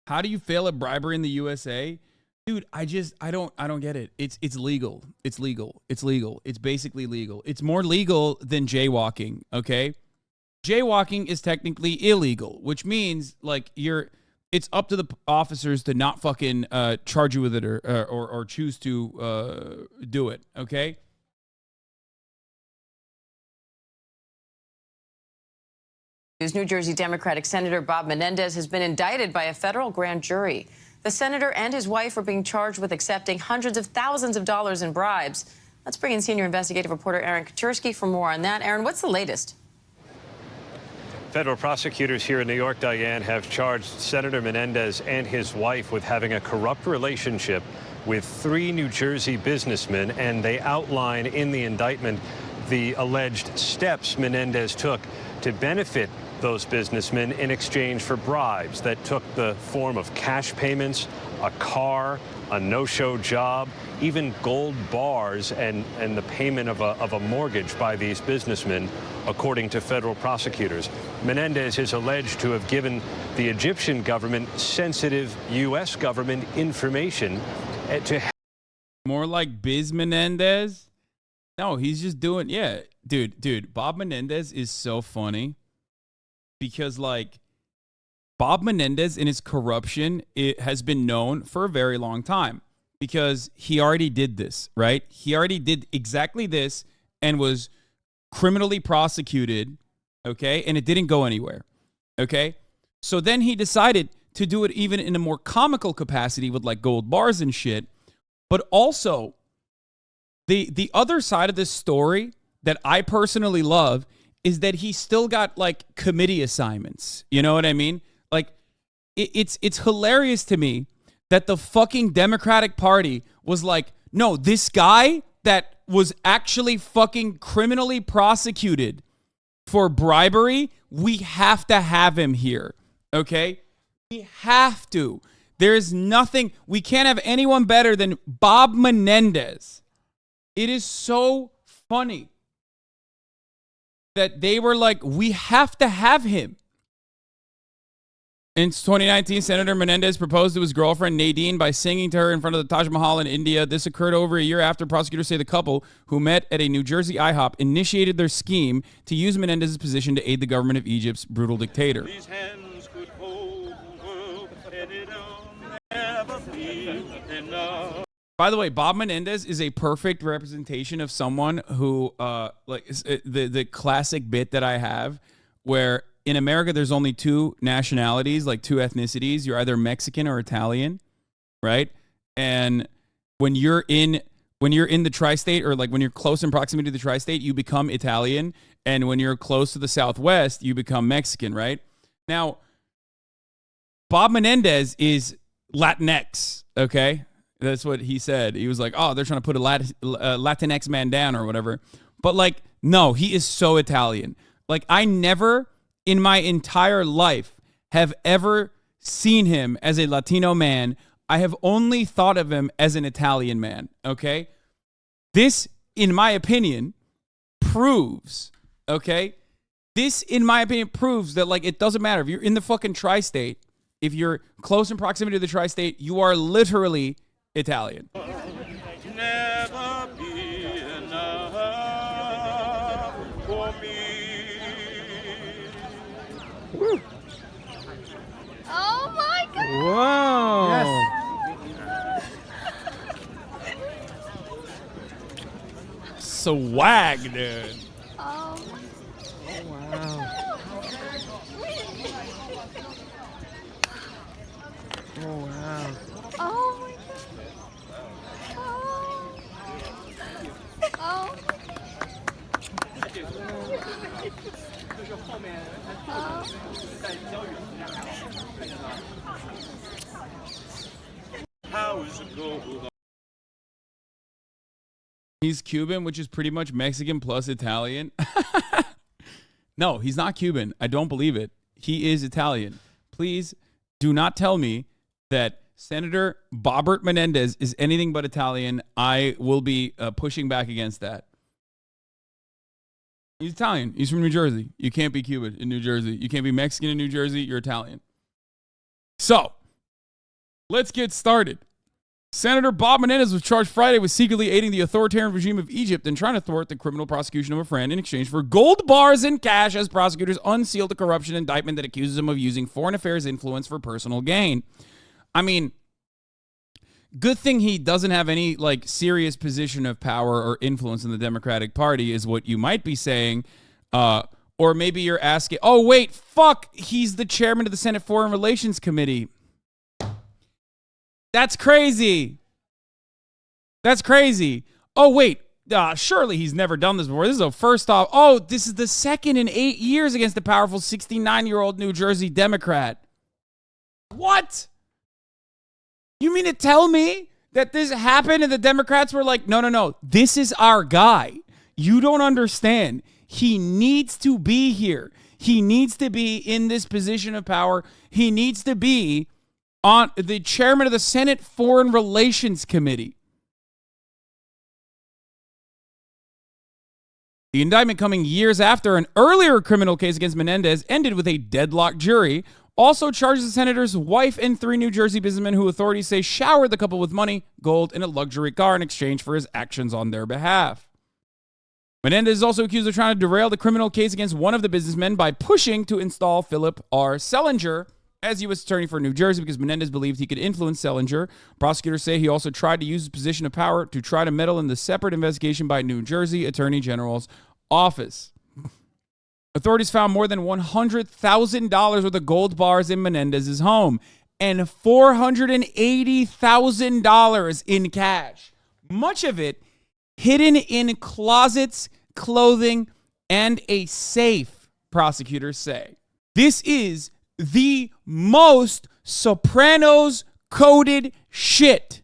How do you fail at bribery in the USA? Dude, I don't get it. It's legal. It's legal. It's legal. It's basically legal. It's more legal than jaywalking, okay? Jaywalking is technically illegal, which means like it's up to the officers to not fucking charge you with it or choose to do it, okay? New Jersey Democratic Senator Bob Menendez has been indicted by a federal grand jury. The senator and his wife are being charged with accepting hundreds of thousands of dollars in bribes. Let's bring in senior investigative reporter Aaron Katersky for more on that. Aaron, what's the latest? Federal prosecutors here in New York, Diane, have charged Senator Menendez and his wife with having a corrupt relationship with 3 New Jersey businessmen, and they outline in the indictment the alleged steps Menendez took to benefit those businessmen in exchange for bribes that took the form of cash payments, a car, a no-show job, even gold bars and the payment of a mortgage by these businessmen, according to federal prosecutors. Menendez is alleged to have given the Egyptian government sensitive U.S. government information to... More like Biz Menendez? No, he's just doing... Yeah, dude, Bob Menendez is so funny because, like, Bob Menendez and his corruption, it has been known for a very long time because he already did this, right? He already did exactly this and was criminally prosecuted, okay? And it didn't go anywhere, okay? So then he decided to do it even in a more comical capacity with like gold bars and shit. But also, the other side of this story that I personally love is that he still got like committee assignments. You know what I mean? Like it's hilarious to me that the fucking Democratic Party was like, no, this guy that was actually fucking criminally prosecuted for bribery, we have to have him here. Okay? We have to. There's nothing, we can't have anyone better than Bob Menendez. It is so funny that they were like, we have to have him. In 2019, Senator Menendez proposed to his girlfriend Nadine by singing to her in front of the Taj Mahal in India. This occurred over a year after prosecutors say the couple, who met at a New Jersey IHOP, initiated their scheme to use Menendez's position to aid the government of Egypt's brutal dictator. These hands could hold the world, and it'll never be enough. By the way, Bob Menendez is a perfect representation of someone who, like the classic bit that I have, where in America there's only 2 nationalities, like 2 ethnicities. You're either Mexican or Italian, right? And when you're in the tri-state, or like when you're close in proximity to the tri-state, you become Italian, and when you're close to the Southwest, you become Mexican, right? Now, Bob Menendez is Latinx, okay? That's what he said. He was like, oh, they're trying to put a Latinx man down or whatever. But like, no, he is so Italian. Like, I never in my entire life have ever seen him as a Latino man. I have only thought of him as an Italian man, okay? This, in my opinion, proves, okay? This, in my opinion, proves that, like, it doesn't matter. If you're in the fucking tri-state, if you're close in proximity to the tri-state, you are literally Italian. Never be enough for me. Woo. Oh my God! Whoa! Yes. Swag, dude. Oh. Wow. Oh wow. Oh my God. Oh. How is it going? He's Cuban, which is pretty much Mexican plus Italian. No, he's not Cuban. I don't believe it. He is Italian. Please do not tell me that Senator Bobbert Menendez is anything but Italian. I will be pushing back against that. He's Italian. He's from New Jersey. You can't be Cuban in New Jersey. You can't be Mexican in New Jersey. You're Italian. So, Let's get started. Senator Bob Menendez was charged Friday with secretly aiding the authoritarian regime of Egypt and trying to thwart the criminal prosecution of a friend in exchange for gold bars and cash as prosecutors unsealed a corruption indictment that accuses him of using foreign affairs influence for personal gain. I mean, good thing he doesn't have any like serious position of power or influence in the Democratic Party is what you might be saying. Or maybe you're asking, oh, wait, fuck, he's the chairman of the Senate Foreign Relations Committee. That's crazy. That's crazy. Oh, wait, surely he's never done this before. This is a first off. Oh, this is the second in 8 years against the powerful 69-year-old New Jersey Democrat. What? You mean to tell me that this happened and the Democrats were like, no, this is our guy. You don't understand. He needs to be here. He needs to be in this position of power. He needs to be on the chairman of the Senate Foreign Relations Committee. The indictment coming years after an earlier criminal case against Menendez ended with a deadlocked jury. Also charges the senator's wife and 3 New Jersey businessmen who authorities say showered the couple with money, gold, and a luxury car in exchange for his actions on their behalf. Menendez is also accused of trying to derail the criminal case against one of the businessmen by pushing to install Philip R. Sellinger as U.S. Attorney for New Jersey because Menendez believed he could influence Sellinger. Prosecutors say he also tried to use his position of power to try to meddle in the separate investigation by New Jersey Attorney General's office. Authorities found more than $100,000 worth of gold bars in Menendez's home and $480,000 in cash, much of it hidden in closets, clothing, and a safe, prosecutors say. This is the most Sopranos coded shit.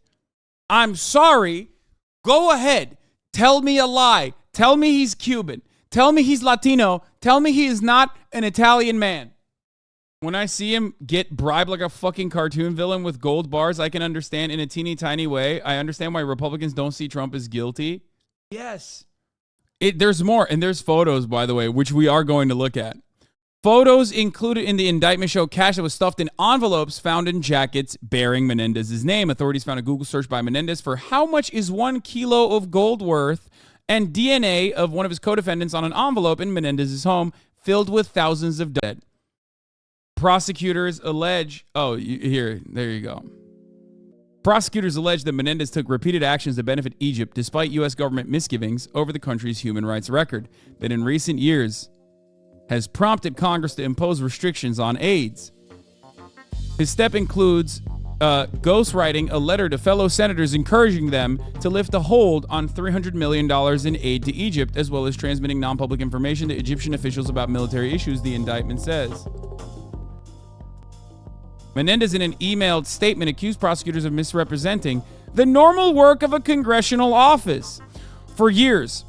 I'm sorry. Go ahead. Tell me a lie. Tell me he's Cuban. Tell me he's Latino. Tell me he is not an Italian man. When I see him get bribed like a fucking cartoon villain with gold bars, I can understand in a teeny tiny way. I understand why Republicans don't see Trump as guilty. Yes. There's more, and there's photos, by the way, which we are going to look at. Photos included in the indictment show cash that was stuffed in envelopes found in jackets bearing Menendez's name. Authorities found a Google search by Menendez for how much is 1 kilo of gold worth and DNA of one of his co-defendants on an envelope in Menendez's home filled with thousands of dead. Prosecutors allege... there you go. Prosecutors allege that Menendez took repeated actions to benefit Egypt despite U.S. government misgivings over the country's human rights record that in recent years has prompted Congress to impose restrictions on aids. His step includes ghostwriting a letter to fellow senators encouraging them to lift a hold on $300 million in aid to Egypt, as well as transmitting non-public information to Egyptian officials about military issues, the indictment says. Menendez, in an emailed statement, accused prosecutors of misrepresenting the normal work of a congressional office. For years,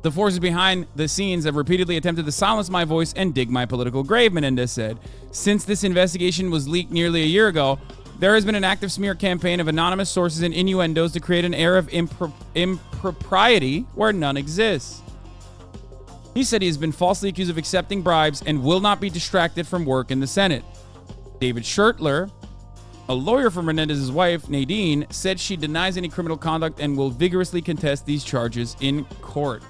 the forces behind the scenes have repeatedly attempted to silence my voice and dig my political grave, Menendez said. Since this investigation was leaked nearly a year ago, there has been an active smear campaign of anonymous sources and innuendos to create an air of impropriety where none exists. He said he has been falsely accused of accepting bribes and will not be distracted from work in the Senate. David Schertler, a lawyer for Menendez's wife, Nadine, said she denies any criminal conduct and will vigorously contest these charges in court.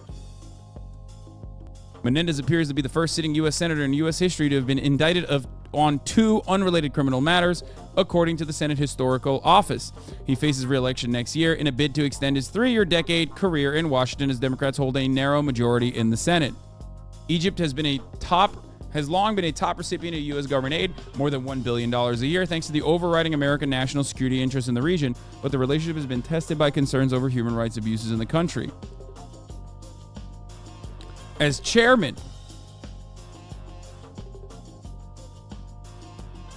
Menendez appears to be the first sitting U.S. senator in U.S. history to have been indicted on 2 unrelated criminal matters, according to the Senate Historical Office. He faces re-election next year in a bid to extend his 3-year career in Washington as Democrats hold a narrow majority in the Senate. Egypt has long been a top recipient of U.S. government aid, more than $1 billion a year, thanks to the overriding American national security interest in the region, but the relationship has been tested by concerns over human rights abuses in the country. As chairman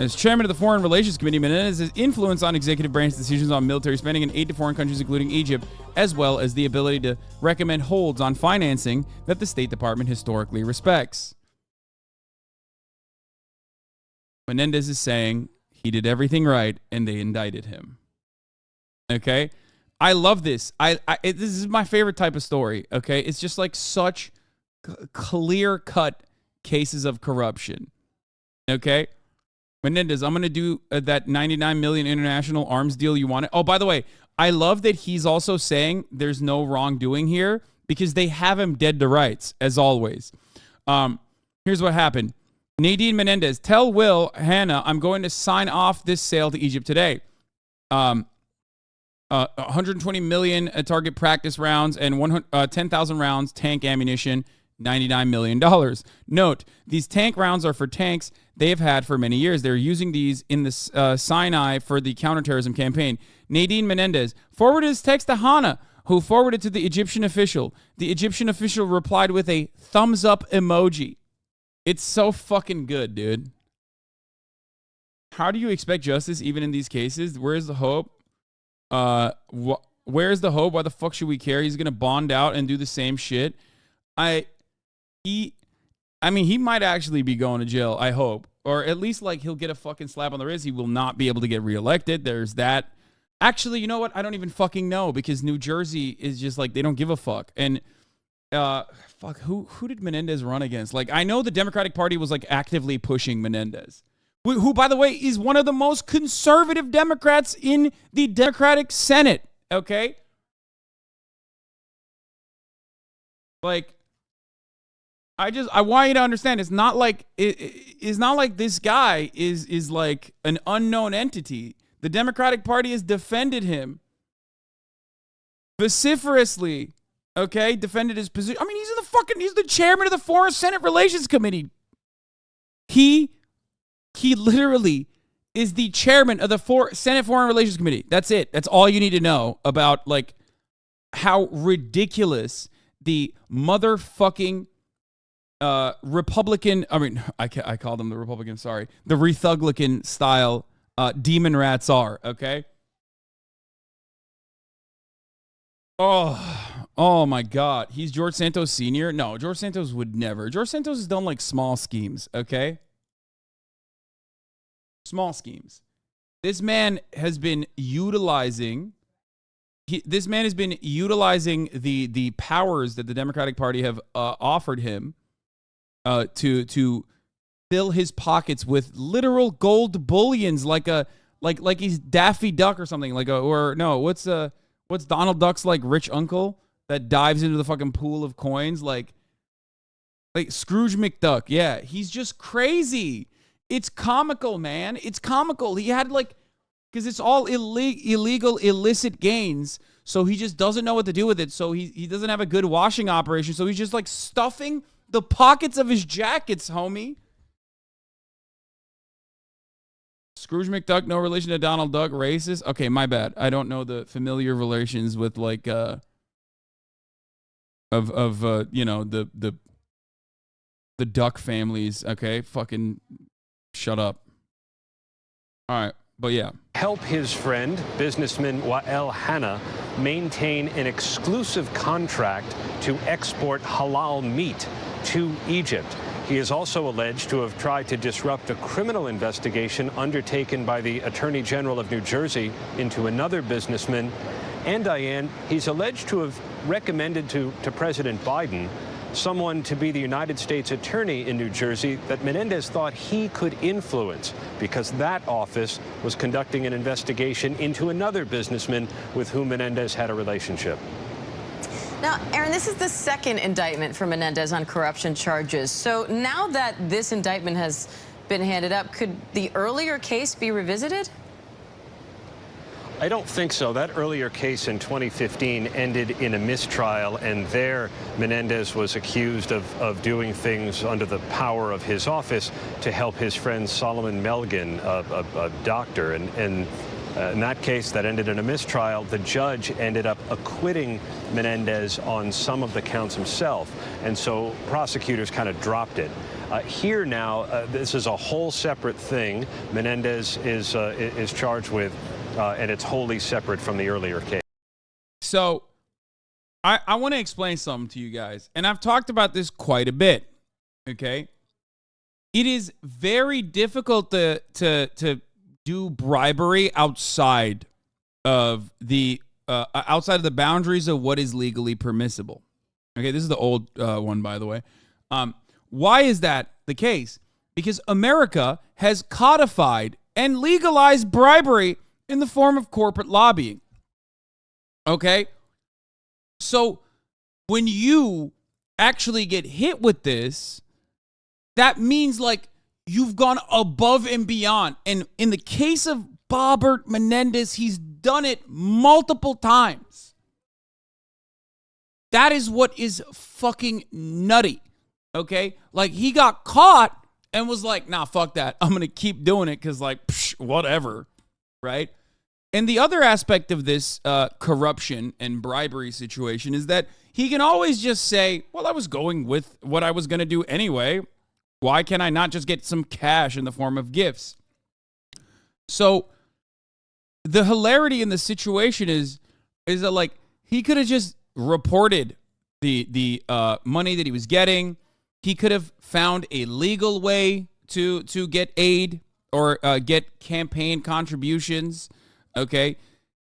of the Foreign Relations Committee, Menendez's influence on executive branch decisions on military spending and aid to foreign countries, including Egypt, as well as the ability to recommend holds on financing that the State Department historically respects. Menendez is saying he did everything right and they indicted him. Okay? I love this. This is my favorite type of story. Okay? It's just like such clear-cut cases of corruption. Okay? Menendez, I'm going to do that 99 million international arms deal you wanted. Oh, by the way, I love that he's also saying there's no wrongdoing here because they have him dead to rights, as always. Here's what happened. Nadine Menendez, tell Will Hanna I'm going to sign off this sale to Egypt today. 120 million target practice rounds and 10,000 rounds tank ammunition, $99 million. Note, these tank rounds are for tanks they have had for many years. They're using these in the Sinai for the counterterrorism campaign. Nadine Menendez forwarded his text to Hanna, who forwarded to the Egyptian official. The Egyptian official replied with a thumbs up emoji. It's so fucking good, dude. How do you expect justice even in these cases? Where's the hope? Where's the hope? Why the fuck should we care? He's gonna bond out and do the same shit. He might actually be going to jail, I hope. Or at least, like, he'll get a fucking slap on the wrist. He will not be able to get reelected. There's that. Actually, you know what? I don't even fucking know because New Jersey is just, like, they don't give a fuck. And, who did Menendez run against? Like, I know the Democratic Party was, like, actively pushing Menendez. Who, by the way, is one of the most conservative Democrats in the Democratic Senate, okay? Like, I want you to understand, it's not like it's not like this guy is like an unknown entity. The Democratic Party has defended him vociferously, okay? Defended his position. I mean, he's the chairman of the Foreign Senate Relations Committee. He literally is the chairman of the Senate Foreign Relations Committee. That's it. That's all you need to know about, like, how ridiculous the motherfucking Republican, I call them the Republican, sorry, the Rethuglican style demon rats are, okay? Oh my God. He's George Santos Sr.? No, George Santos would never. George Santos has done, like, small schemes, okay? Small schemes. This man has been utilizing the powers that the Democratic Party have offered him to fill his pockets with literal gold bullions, like he's Daffy Duck or something, what's Donald Duck's, like, rich uncle that dives into the fucking pool of coins, like Scrooge McDuck. Yeah, he's just crazy. It's comical, man. It's comical. He had, like, because it's all illegal, illicit gains. So he just doesn't know what to do with it. So he doesn't have a good washing operation. So he's just, like, stuffing the pockets of his jackets, homie. Scrooge McDuck, no relation to Donald Duck, racist. Okay, my bad. I don't know the familiar relations with, like, the Duck families. Okay, fucking shut up. All right, but yeah. Help his friend, businessman Wael Hanna, maintain an exclusive contract to export halal meat to Egypt. He is also alleged to have tried to disrupt a criminal investigation undertaken by the Attorney General of New Jersey into another businessman. And Diane, he's alleged to have recommended to President Biden someone to be the United States attorney in New Jersey that Menendez thought he could influence because that office was conducting an investigation into another businessman with whom Menendez had a relationship. Now, Aaron, this is the second indictment for Menendez on corruption charges. So now that this indictment has been handed up, could the earlier case be revisited? I don't think so. That earlier case in 2015 ended in a mistrial, and there Menendez was accused of doing things under the power of his office to help his friend Solomon Melgen, a doctor. And in that case that ended in a mistrial, the judge ended up acquitting Menendez on some of the counts himself. And so prosecutors kind of dropped it. Here now, this is a whole separate thing. Menendez is charged with, and it's wholly separate from the earlier case. So I want to explain something to you guys, and I've talked about this quite a bit, okay? It is very difficult to do bribery outside of the boundaries of what is legally permissible. Okay, this is the old one, by the way. Why is that the case? because America has codified and legalized bribery in the form of corporate lobbying. Okay? So when you actually get hit with this, that means like you've gone above and beyond. And in the case of Robert Menendez, he's done it multiple times. That is what is fucking nutty. Okay? Like he got caught and was like, nah, fuck that. I'm going to keep doing it because like, whatever. Right? And the other aspect of this corruption and bribery situation is that he can always just say, well, I was going with what I was going to do anyway. Why can I not just get some cash in the form of gifts? So the hilarity in the situation is that like he could have just reported the money that he was getting. He could have found a legal way to get aid or get campaign contributions. Okay,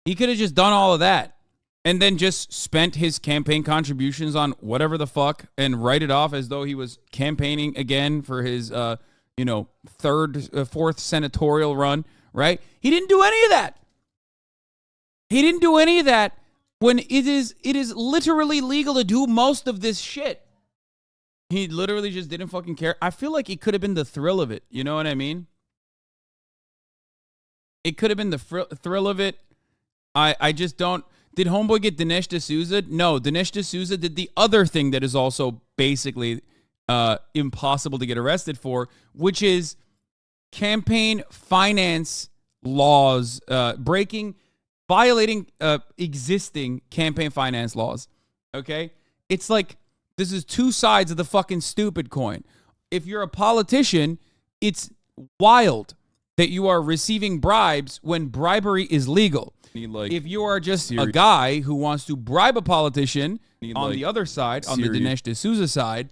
he could have just done all of that and then just spent his campaign contributions on whatever the fuck and write it off as though he was campaigning again for his, fourth senatorial run, right? He didn't do any of that. He didn't do any of that when it is literally legal to do most of this shit. He literally just didn't fucking care. I feel like it could have been the thrill of it. You know what I mean? It could have been the thrill of it. I just don't. Did Homeboy get Dinesh D'Souza? No, Dinesh D'Souza did the other thing that is also basically impossible to get arrested for, which is campaign finance laws, violating existing campaign finance laws. Okay? It's like this is two sides of the fucking stupid coin. If you're a politician, it's wild that you are receiving bribes when bribery is legal. If you are just a guy who wants to bribe a politician on the other side, on the Dinesh D'Souza side,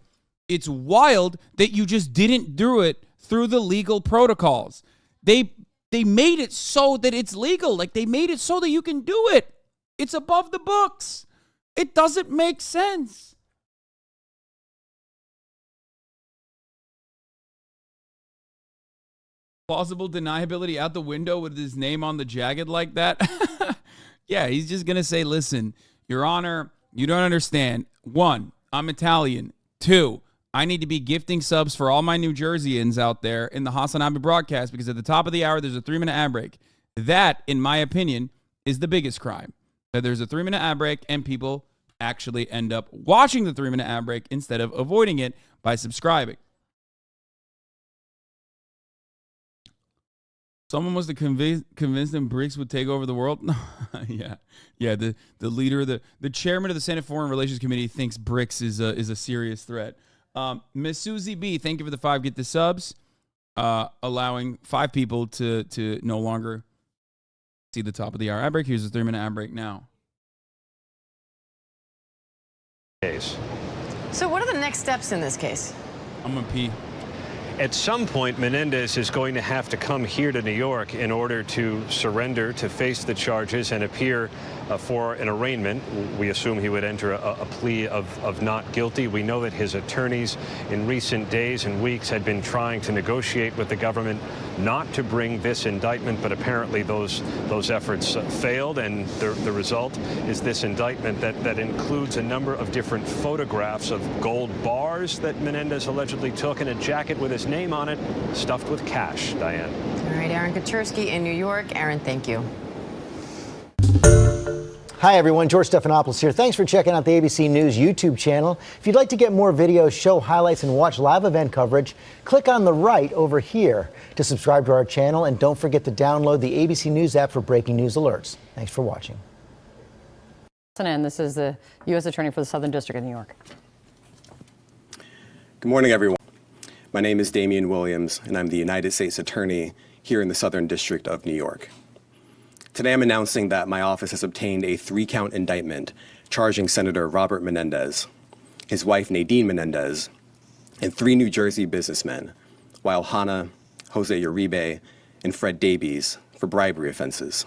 it's wild that you just didn't do it through the legal protocols. They made it so that it's legal. Like they made it so that you can do it. It's above the books. It doesn't make sense. Plausible deniability out the window with his name on the jacket like that. Yeah, he's just going to say, listen, Your Honor, you don't understand. 1, I'm Italian. 2, I need to be gifting subs for all my New Jerseyans out there in the HasanAbi broadcast because at the top of the hour, there's a 3-minute ad break. That, in my opinion, is the biggest crime. That there's a 3-minute ad break and people actually end up watching the 3-minute ad break instead of avoiding it by subscribing. Someone was to convince them BRICS would take over the world. Yeah. The leader, the chairman of the Senate Foreign Relations Committee thinks BRICS is a serious threat. Miss Susie B, thank you for the 5 get the subs, allowing 5 people to no longer see the top of the hour ad break. Here's a 3-minute ad break now. So what are the next steps in this case? I'm gonna pee. At some point, Menendez is going to have to come here to New York in order to surrender, to face the charges and appear for an arraignment. We assume he would enter a plea of not guilty. We know that his attorneys in recent days and weeks had been trying to negotiate with the government not to bring this indictment, but apparently those efforts failed, and the result is this indictment that includes a number of different photographs of gold bars that Menendez allegedly took and a jacket with his name on it stuffed with cash. Diane. All right, Aaron Kachersky in New York. Aaron, thank you. Hi, everyone. George Stephanopoulos here. Thanks for checking out the ABC News YouTube channel. If you'd like to get more videos, show highlights, and watch live event coverage, click on the right over here to subscribe to our channel. And don't forget to download the ABC News app for breaking news alerts. Thanks for watching. And this is the U.S. Attorney for the Southern District of New York. Good morning, everyone. My name is Damian Williams, and I'm the United States Attorney here in the Southern District of New York. Today, I'm announcing that my office has obtained a 3-count indictment charging Senator Robert Menendez, his wife Nadine Menendez, and 3 New Jersey businessmen, while Hannah, Jose Uribe, and Fred Davies, for bribery offenses.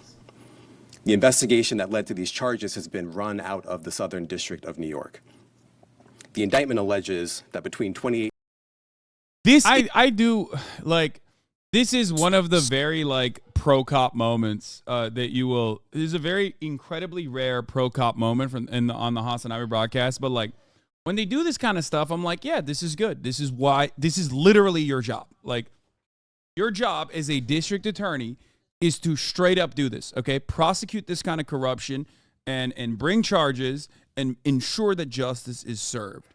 The investigation that led to these charges has been run out of the Southern District of New York. The indictment alleges that between 28 I do like. This is one of the very like pro cop moments that you will. This is a very incredibly rare pro cop moment on the HasanAbi broadcast. But like when they do this kind of stuff, I'm like, yeah, this is good. This is why. This is literally your job. Like your job as a district attorney is to straight up do this. Okay, prosecute this kind of corruption and bring charges and ensure that justice is served.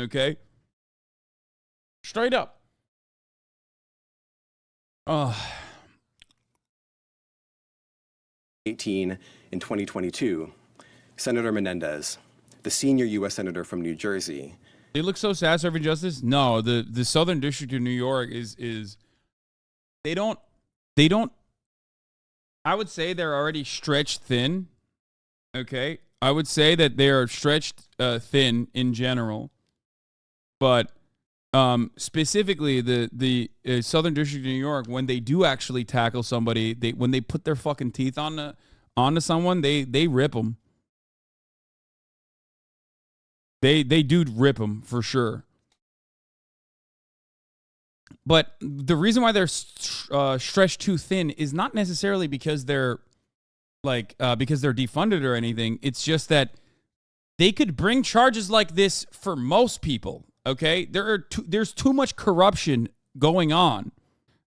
Okay, straight up. Oh. 2018 and 2022, Senator Menendez, the senior U.S. Senator from New Jersey. They look so sad serving justice? No, the Southern District of New York is they don't I would say they're already stretched thin. Okay? I would say that they are stretched thin in general. But specifically the Southern District of New York, when they do actually tackle somebody, when they put their fucking teeth onto someone, they rip them. They do rip them for sure. But the reason why they're stretched too thin is not necessarily because they're defunded or anything. It's just that they could bring charges like this for most people. Okay, there's too much corruption going on.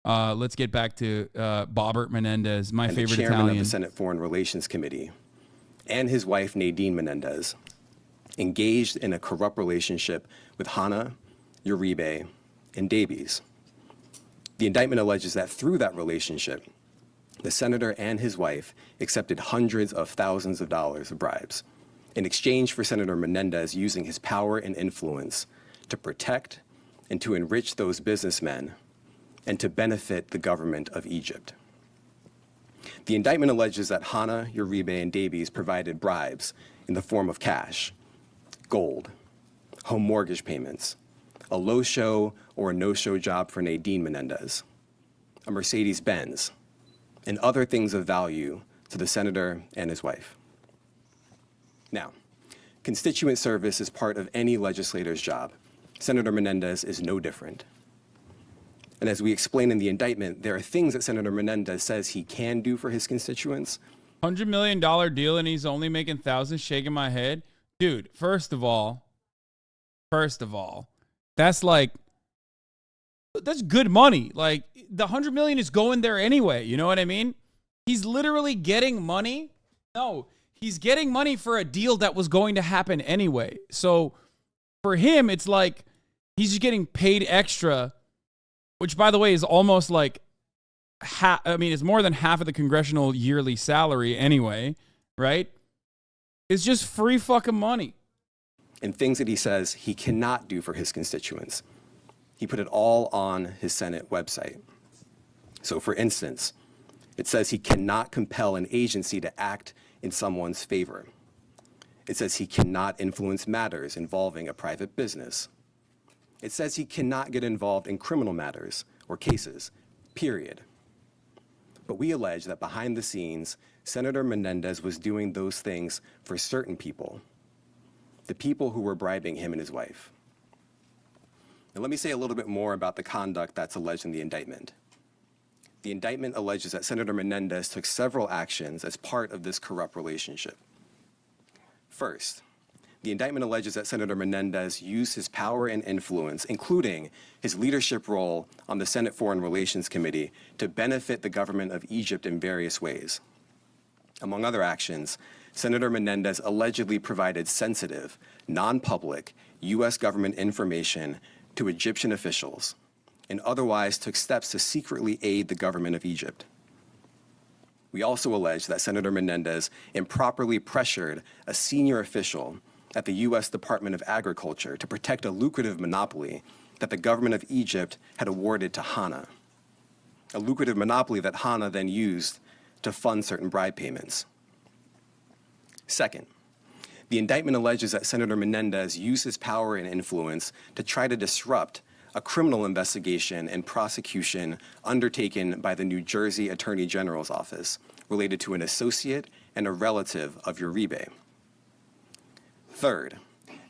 Let's get back to Bobbert Menendez, my favorite the chairman Italian. of the Senate Foreign Relations Committee, and his wife Nadine Menendez, engaged in a corrupt relationship with Hannah, Uribe, and Davies. The indictment alleges that through that relationship, the senator and his wife accepted hundreds of thousands of dollars of bribes in exchange for Senator Menendez using his power and influence to protect and to enrich those businessmen and to benefit the government of Egypt. The indictment alleges that Hannah, Uribe, and Davies provided bribes in the form of cash, gold, home mortgage payments, a low-show or a no-show job for Nadine Menendez, a Mercedes-Benz, and other things of value to the senator and his wife. Now, constituent service is part of any legislator's job. Senator Menendez is no different. And as we explain in the indictment, there are things that Senator Menendez says he can do for his constituents. $100 million deal and he's only making thousands, shaking my head. Dude, first of all, that's good money. Like the $100 million is going there anyway. You know what I mean? He's literally getting money. No, he's getting money for a deal that was going to happen anyway. So for him, it's like he's just getting paid extra, which, by the way, is almost like it's more than half of the congressional yearly salary anyway, right? It's just free fucking money. And things that he says he cannot do for his constituents. He put it all on his Senate website. So, for instance, it says he cannot compel an agency to act in someone's favor. It says he cannot influence matters involving a private business. It says he cannot get involved in criminal matters or cases, period. But we allege that behind the scenes, Senator Menendez was doing those things for certain people, the people who were bribing him and his wife. Now, let me say a little bit more about the conduct that's alleged in the indictment. The indictment alleges that Senator Menendez took several actions as part of this corrupt relationship. First, the indictment alleges that Senator Menendez used his power and influence, including his leadership role on the Senate Foreign Relations Committee, to benefit the government of Egypt in various ways. Among other actions, Senator Menendez allegedly provided sensitive, non-public U.S. government information to Egyptian officials and otherwise took steps to secretly aid the government of Egypt. We also allege that Senator Menendez improperly pressured a senior official at the U.S. Department of Agriculture to protect a lucrative monopoly that the government of Egypt had awarded to Hannah, a lucrative monopoly that Hannah then used to fund certain bribe payments. Second, the indictment alleges that Senator Menendez used his power and influence to try to disrupt a criminal investigation and prosecution undertaken by the New Jersey Attorney General's office related to an associate and a relative of Uribe. Third,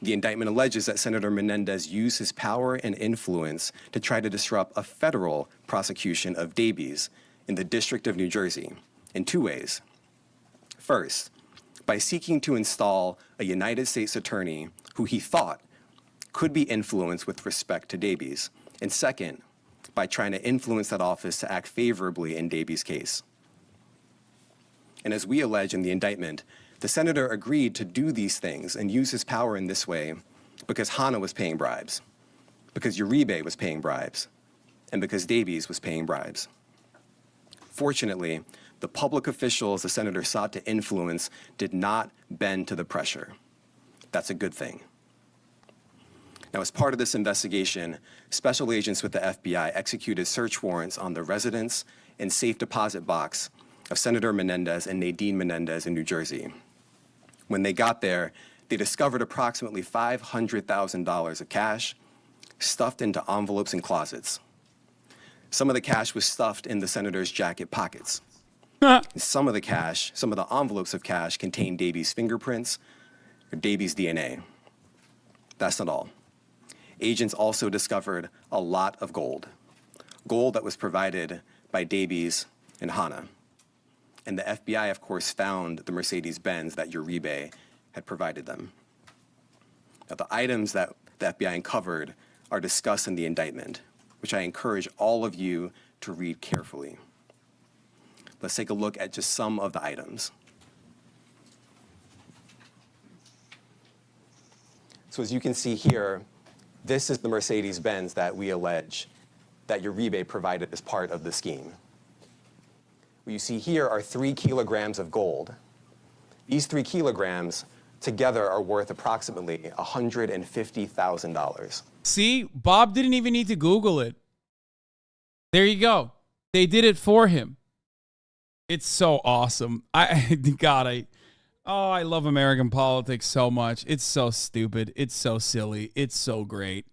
The indictment alleges that Senator Menendez used his power and influence to try to disrupt a federal prosecution of Davies in the District of New Jersey in 2 ways. First, by seeking to install a United States attorney who he thought could be influenced with respect to Davies. And second, by trying to influence that office to act favorably in Davies' case. And as we allege in the indictment, the senator agreed to do these things and use his power in this way because Hannah was paying bribes, because Uribe was paying bribes, and because Davies was paying bribes. Fortunately, the public officials the senator sought to influence did not bend to the pressure. That's a good thing. Now, as part of this investigation, special agents with the FBI executed search warrants on the residence and safe deposit box of Senator Menendez and Nadine Menendez in New Jersey. When they got there, they discovered approximately $500,000 of cash stuffed into envelopes and closets. Some of the cash was stuffed in the senator's jacket pockets. Some of the envelopes of cash contained Davies' fingerprints or Davies' DNA. That's not all. Agents also discovered a lot of gold that was provided by Davies and Hannah. And the FBI, of course, found the Mercedes-Benz that Uribe had provided them. Now, the items that the FBI uncovered are discussed in the indictment, which I encourage all of you to read carefully. Let's take a look at just some of the items. So as you can see here, this is the Mercedes-Benz that we allege that Uribe provided as part of the scheme. What you see here are 3 kilograms of gold. These 3 kilograms together are worth approximately $150,000. See, Bob didn't even need to Google it. There you go. They did it for him. It's so awesome. I love American politics so much. It's so stupid. It's so silly. It's so great.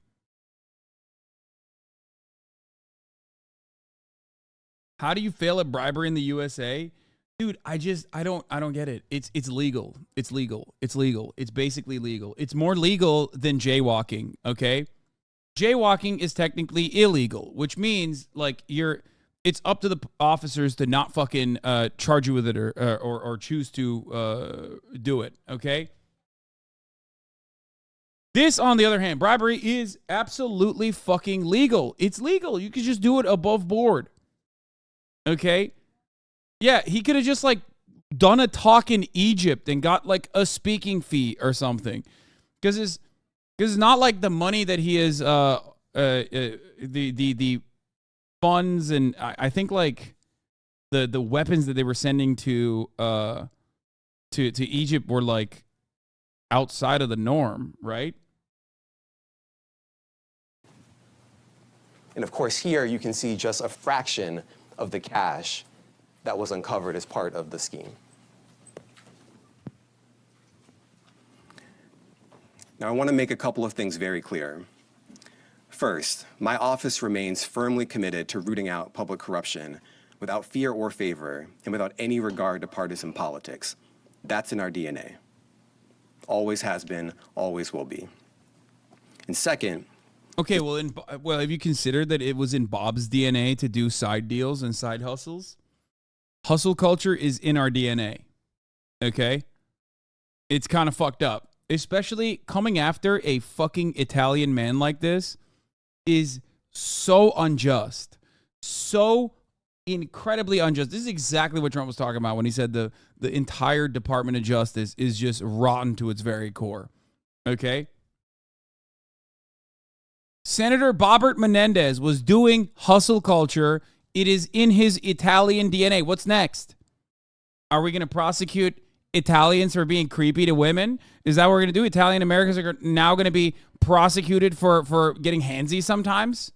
How do you fail at bribery in the USA? Dude, I don't get it. It's legal. It's legal. It's legal. It's basically legal. It's more legal than jaywalking, okay? Jaywalking is technically illegal, which means like it's up to the officers to not fucking charge you with it or choose to do it, okay? This, on the other hand, bribery is absolutely fucking legal. It's legal. You could just do it above board, okay? Yeah, he could have just like done a talk in Egypt and got like a speaking fee or something, because it's not like the money that he is the funds and I think like the weapons that they were sending to Egypt were like outside of the norm, right? And of course, here you can see just a fraction of the cash that was uncovered as part of the scheme. Now, I want to make a couple of things very clear. First, my office remains firmly committed to rooting out public corruption without fear or favor and without any regard to partisan politics. That's in our DNA. Always has been, always will be. And second, okay, well, have you considered that it was in Bob's DNA to do side deals and side hustles? Hustle culture is in our DNA, okay? It's kind of fucked up. Especially coming after a fucking Italian man like this is so unjust. So incredibly unjust. This is exactly what Trump was talking about when he said the entire Department of Justice is just rotten to its very core, okay? Senator Bobbert Menendez was doing hustle culture. It is in his Italian DNA. What's next? Are we going to prosecute Italians for being creepy to women? Is that what we're going to do? Italian Americans are now going to be prosecuted for getting handsy sometimes?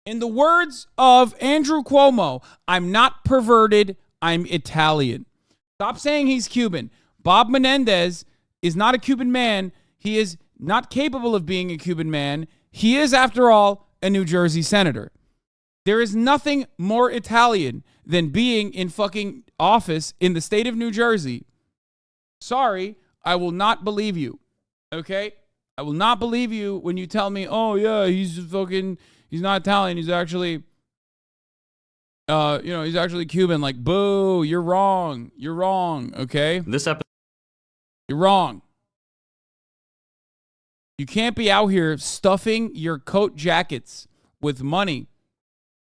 In the words of Andrew Cuomo, I'm not perverted, I'm Italian. Stop saying he's Cuban. Bob Menendez is not a Cuban man. He is not capable of being a Cuban man. He is, after all, a New Jersey senator. There is nothing more Italian than being in fucking office in the state of New Jersey. Sorry, I will not believe you. Okay? I will not believe you when you tell me, oh, yeah, he's not Italian. He's actually, he's actually Cuban. Like, boo, you're wrong. You're wrong, okay? You're wrong. You can't be out here stuffing your coat jackets with money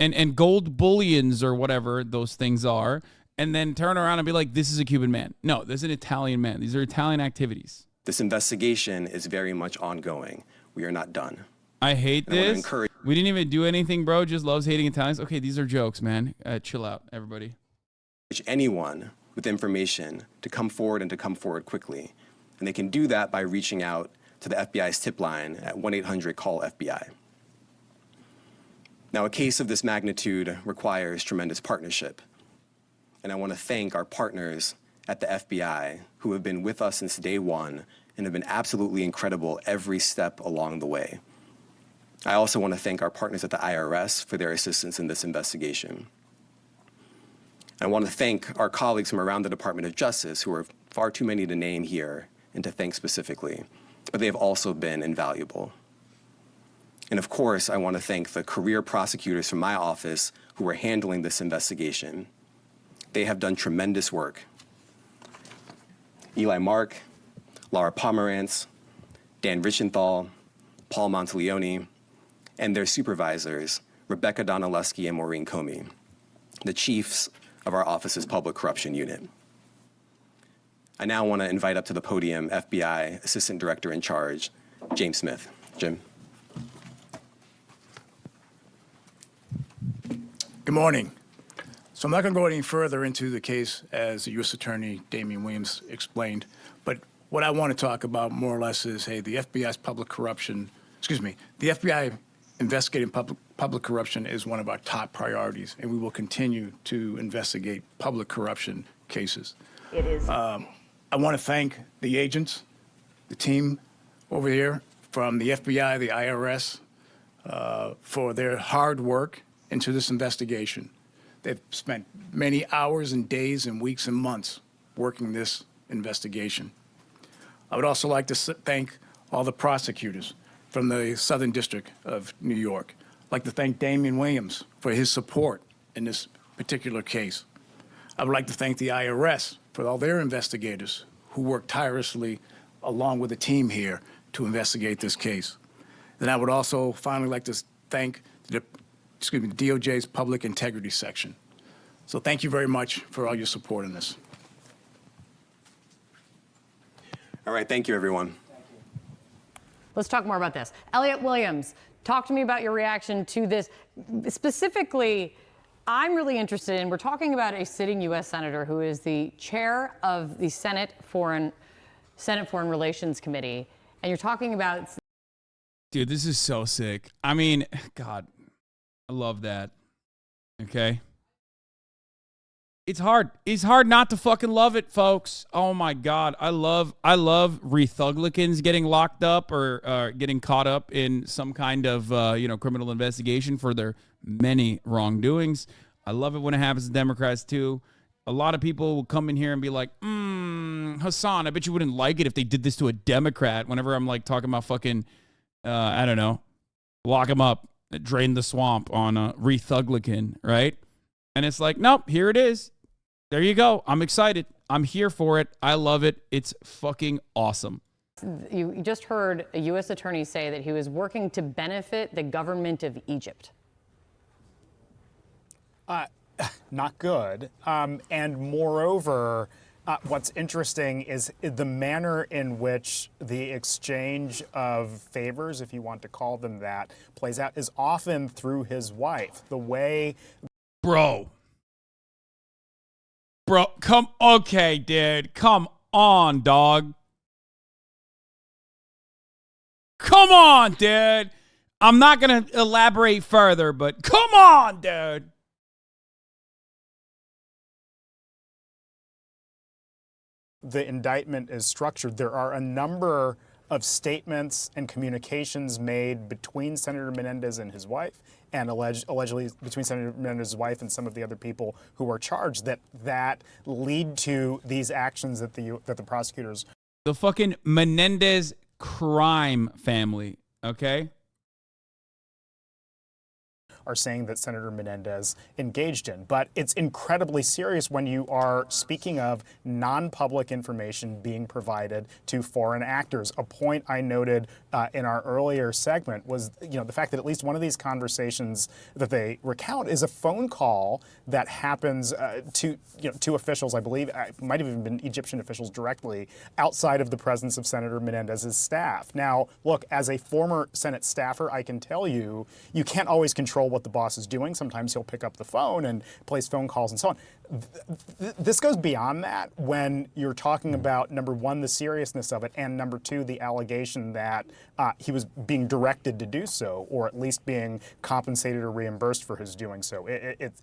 and gold bullions or whatever those things are, and then turn around and be like, this is a Cuban man. No, this is an Italian man. These are Italian activities. This investigation is very much ongoing. We are not done. I hate this. We didn't even do anything, bro. Just loves hating Italians. Okay, these are jokes, man. Chill out, everybody. Anyone with information to come forward and to come forward quickly. And they can do that by reaching out to the FBI's tip line at 1-800-CALL-FBI. Now, a case of this magnitude requires tremendous partnership. And I want to thank our partners at the FBI who have been with us since day one and have been absolutely incredible every step along the way. I also want to thank our partners at the IRS for their assistance in this investigation. I want to thank our colleagues from around the Department of Justice, who are far too many to name here and to thank specifically, but they have also been invaluable. And of course, I want to thank the career prosecutors from my office who are handling this investigation. They have done tremendous work. Eli Mark, Laura Pomerantz, Dan Richenthal, Paul Monteleone, and their supervisors, Rebecca Donaleski and Maureen Comey, the chiefs of our office's public corruption unit. I now want to invite up to the podium FBI Assistant Director in Charge, James Smith. Jim. Good morning. So I'm not going to go any further into the case as the U.S. Attorney Damian Williams explained, but what I want to talk about more or less is, hey, the FBI's the FBI investigating public corruption is one of our top priorities, and we will continue to investigate public corruption cases. It is. I want to thank the agents, the team over here from the FBI, the IRS, for their hard work into this investigation. They've spent many hours and days and weeks and months working this investigation. I would also like to thank all the prosecutors from the Southern District of New York. I'd like to thank Damian Williams for his support in this particular case. I would like to thank the IRS for all their investigators who worked tirelessly along with the team here to investigate this case. Then I would also finally like to thank the DOJ's Public Integrity Section. So thank you very much for all your support in this. All right, thank you, everyone. Let's talk more about this. Elliot Williams, talk to me about your reaction to this. Specifically, I'm really interested in, we're talking about a sitting U.S. Senator who is the chair of the Senate Foreign Relations Committee, and you're talking about... Dude, this is so sick. I mean, God, I love that. Okay? It's hard. It's hard not to fucking love it, folks. Oh my God. I love Rethuglicans getting locked up or getting caught up in some kind of, criminal investigation for their many wrongdoings. I love it when it happens to Democrats too. A lot of people will come in here and be like, Hasan, I bet you wouldn't like it if they did this to a Democrat. Whenever I'm like talking about fucking, lock him up, drain the swamp on a Rethuglican, right? And it's like, nope, here it is. There you go. I'm excited. I'm here for it. I love it. It's fucking awesome. You just heard a U.S. attorney say that he was working to benefit the government of Egypt. Not good. And moreover, what's interesting is the manner in which the exchange of favors, if you want to call them that, plays out is often through his wife. The way... Bro, okay, dude. Come on, dog. Come on, dude. I'm not going to elaborate further, but come on, dude. The indictment is structured. There are a number of statements and communications made between Senator Menendez and his wife, and allegedly between Senator Menendez's wife and some of the other people who are charged that lead to these actions that the prosecutors. The fucking Menendez crime family, okay? Are saying that Senator Menendez engaged in. But it's incredibly serious when you are speaking of non-public information being provided to foreign actors. A point I noted in our earlier segment was, the fact that at least one of these conversations that they recount is a phone call that happens to officials, I believe, might have even been Egyptian officials directly, outside of the presence of Senator Menendez's staff. Now, look, as a former Senate staffer, I can tell you, you can't always control what the boss is doing. Sometimes he'll pick up the phone and place phone calls and so on. This goes beyond that when you're talking about, number one, the seriousness of it, and number two, the allegation that he was being directed to do so, or at least being compensated or reimbursed for his doing so.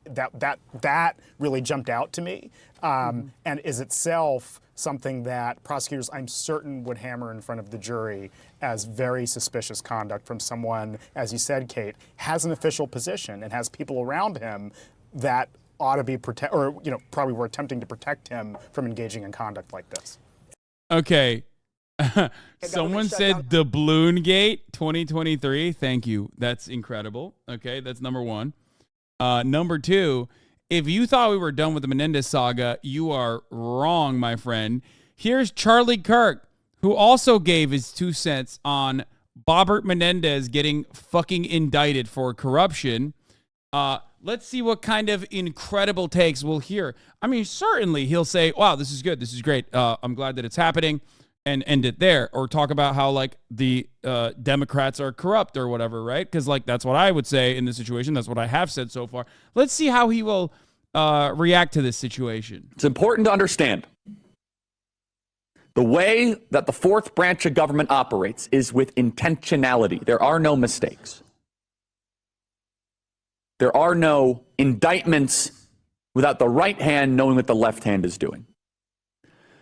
That really jumped out to me, and is itself something that prosecutors, I'm certain, would hammer in front of the jury as very suspicious conduct from someone, as you said, Kate, has an official position and has people around him that ought to be probably were attempting to protect him from engaging in conduct like this. Okay. Someone said the Balloon Gate 2023. Thank you. That's incredible. Okay, that's number one. Number two, if you thought we were done with the Menendez saga, you are wrong, my friend. Here's Charlie Kirk, who also gave his 2 cents on Bobbert Menendez getting fucking indicted for corruption. Let's see what kind of incredible takes we'll hear. I mean, certainly he'll say, wow, this is good. This is great. I'm glad that it's happening, and end it there. Or talk about how, like, the Democrats are corrupt or whatever, right? Because, like, that's what I would say in this situation. That's what I have said so far. Let's see how he will react to this situation. It's important to understand the way that the fourth branch of government operates is with intentionality. There are no mistakes. There are no indictments without the right hand knowing what the left hand is doing.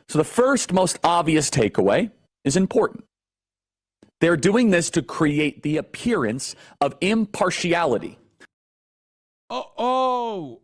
So the first most obvious takeaway is important. They're doing this to create the appearance of impartiality. Oh.